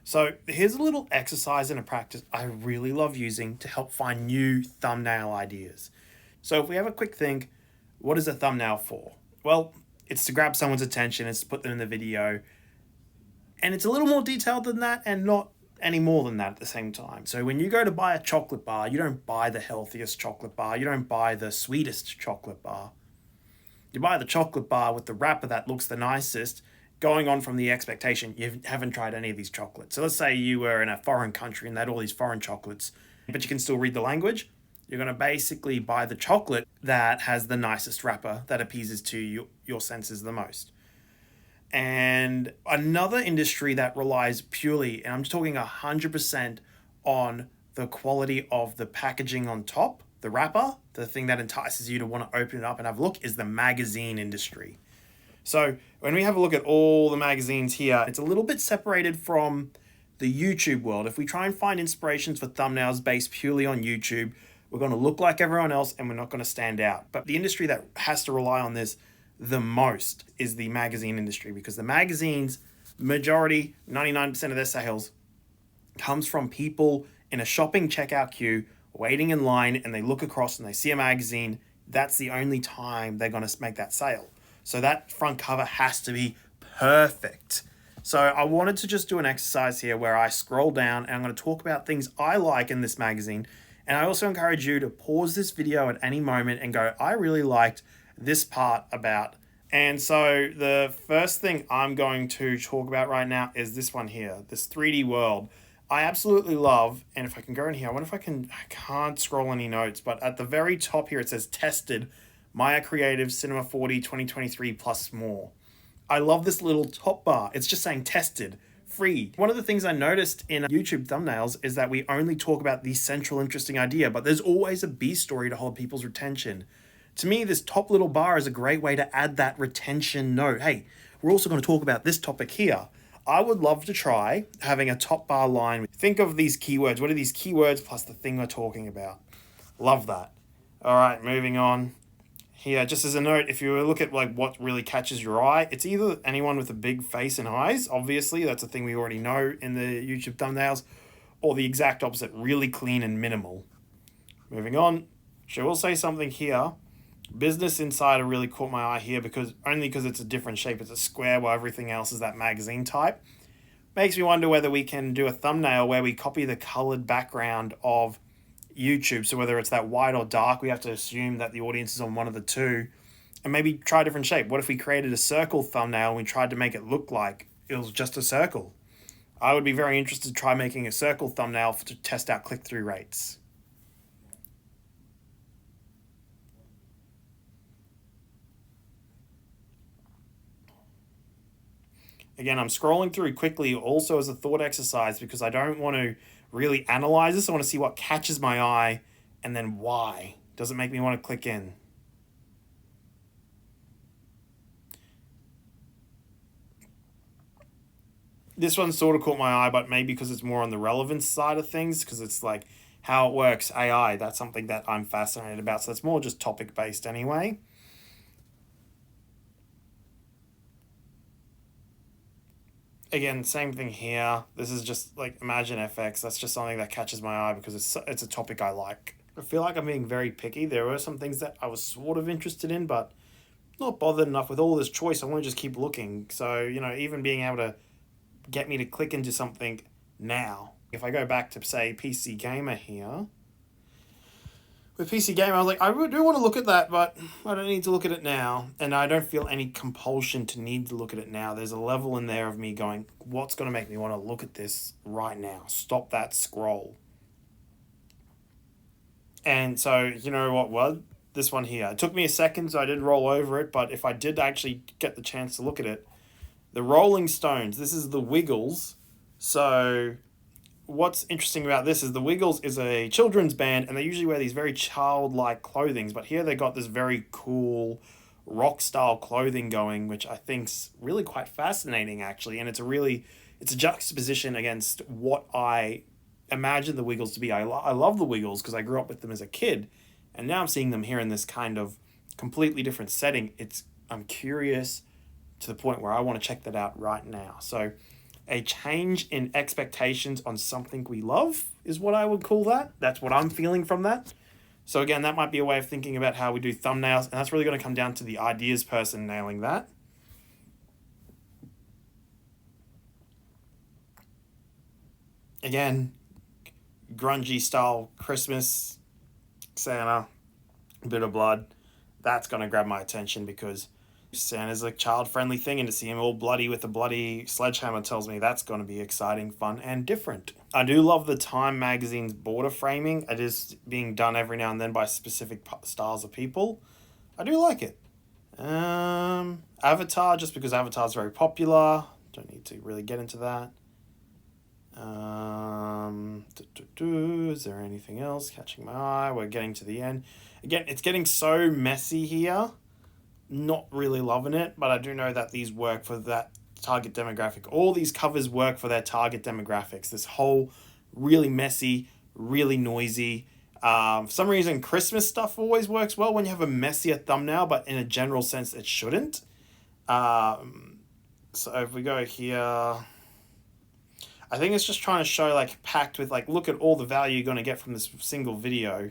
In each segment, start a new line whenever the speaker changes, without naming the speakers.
So here's a little exercise and a practice I really love using to help find new thumbnail ideas. So if we have a quick think, what is a thumbnail for? Well, it's to grab someone's attention, it's to put them in the video, and it's a little more detailed than that and not any more than that at the same time. So when you go to buy a chocolate bar, you don't buy the healthiest chocolate bar, you don't buy the sweetest chocolate bar. You buy the chocolate bar with the wrapper that looks the nicest, going on from the expectation you haven't tried any of these chocolates. So let's say you were in a foreign country and they had all these foreign chocolates, but you can still read the language. You're going to basically buy the chocolate that has the nicest wrapper that appeases to your senses the most. And another industry that relies purely, and I'm talking 100% on the quality of the packaging on top, the wrapper, the thing that entices you to want to open it up and have a look, is the magazine industry. So when we have a look at all the magazines here, it's a little bit separated from the YouTube world. If we try and find inspirations for thumbnails based purely on YouTube, we're going to look like everyone else and we're not going to stand out. But the industry that has to rely on this the most is the magazine industry, because the magazines, majority, 99% of their sales comes from people in a shopping checkout queue waiting in line, and they look across and they see a magazine. That's the only time they're going to make that sale. So that front cover has to be perfect. So I wanted to just do an exercise here where I scroll down and I'm going to talk about things I like in this magazine. And I also encourage you to pause this video at any moment and go, I really liked this part about. And so the first thing I'm going to talk about right now is this one here, this 3D world. I absolutely love, and if I can go in here, I wonder if I can't scroll any notes, but at the very top here it says tested, Maya Creative Cinema 4D 2023 plus more. I love this little top bar. It's just saying tested, free. One of the things I noticed in YouTube thumbnails is that we only talk about the central interesting idea, but there's always a B story to hold people's attention. To me, this top little bar is a great way to add that retention note. Hey, we're also going to talk about this topic here. I would love to try having a top bar line. Think of these keywords. What are these keywords plus the thing we're talking about? Love that. All right, moving on. Here, just as a note, if you look at like what really catches your eye, it's either anyone with a big face and eyes, obviously, that's a thing we already know in the YouTube thumbnails, or the exact opposite, really clean and minimal. Moving on, she will say something here. Business Insider really caught my eye here because it's a different shape. It's a square while everything else is that magazine type. Makes me wonder whether we can do a thumbnail where we copy the colored background of YouTube. So whether it's that white or dark, we have to assume that the audience is on one of the two, and maybe try a different shape. What if we created a circle thumbnail and we tried to make it look like it was just a circle? I would be very interested to try making a circle thumbnail to test out click-through rates. Again, I'm scrolling through quickly also as a thought exercise because I don't want to really analyze this. I want to see what catches my eye and then why. Does it make me want to click in? This one sort of caught my eye, but maybe because it's more on the relevance side of things, because it's like how it works, AI. That's something that I'm fascinated about. So it's more just topic-based anyway. Again, same thing here. This is just like Imagine FX. That's just something that catches my eye because it's a topic I like. I feel like I'm being very picky. There were some things that I was sort of interested in, but not bothered enough with all this choice. I want to just keep looking. So, even being able to get me to click into something now. If I go back to, say, PC Gamer here, with PC Gamer, I was like, I do want to look at that, but I don't need to look at it now. And I don't feel any compulsion to need to look at it now. There's a level in there of me going, what's going to make me want to look at this right now? Stop that scroll. And so, you know what was? This one here. It took me a second, so I didn't roll over it. But if I did actually get the chance to look at it, the Rolling Stones, this is the Wiggles. So what's interesting about this is the Wiggles is a children's band, and they usually wear these very childlike clothing, but here they got this very cool rock style clothing going, which I think's really quite fascinating actually, and it's a juxtaposition against what I imagine the Wiggles to be. I love the Wiggles because I grew up with them as a kid, and now I'm seeing them here in this kind of completely different setting. I'm curious to the point where I want to check that out right now. So a change in expectations on something we love is what I would call that. That's what I'm feeling from that. So again, that might be a way of thinking about how we do thumbnails, and that's really going to come down to the ideas person nailing that. Again, grungy style Christmas, Santa, a bit of blood. That's going to grab my attention because Santa's a child-friendly thing, and to see him all bloody with a bloody sledgehammer tells me that's going to be exciting, fun, and different. I do love the Time magazine's border framing. It is being done every now and then by specific styles of people. I do like it. Avatar, just because Avatar's very popular. Don't need to really get into that. Is there anything else catching my eye? We're getting to the end. Again, it's getting so messy here. Not really loving it, but I do know that these work for that target demographic. All these covers work for their target demographics. This whole really messy, really noisy. For some reason, Christmas stuff always works well when you have a messier thumbnail, but in a general sense, it shouldn't. So if we go here, I think it's just trying to show like packed with like, look at all the value you're going to get from this single video.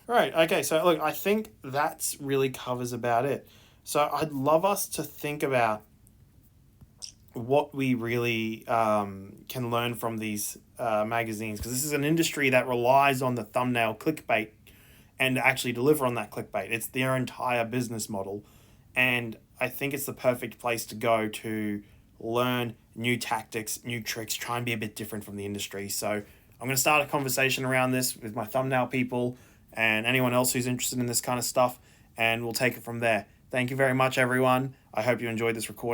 Right, okay, so look, I think that's really covers about it. So I'd love us to think about what we really can learn from these magazines, because this is an industry that relies on the thumbnail clickbait and actually deliver on that clickbait. It's their entire business model, and I think it's the perfect place to go to learn new tactics, new tricks, try and be a bit different from the industry. So I'm going to start a conversation around this with my thumbnail people and anyone else who's interested in this kind of stuff, and we'll take it from there. Thank you very much, everyone. I hope you enjoyed this recording.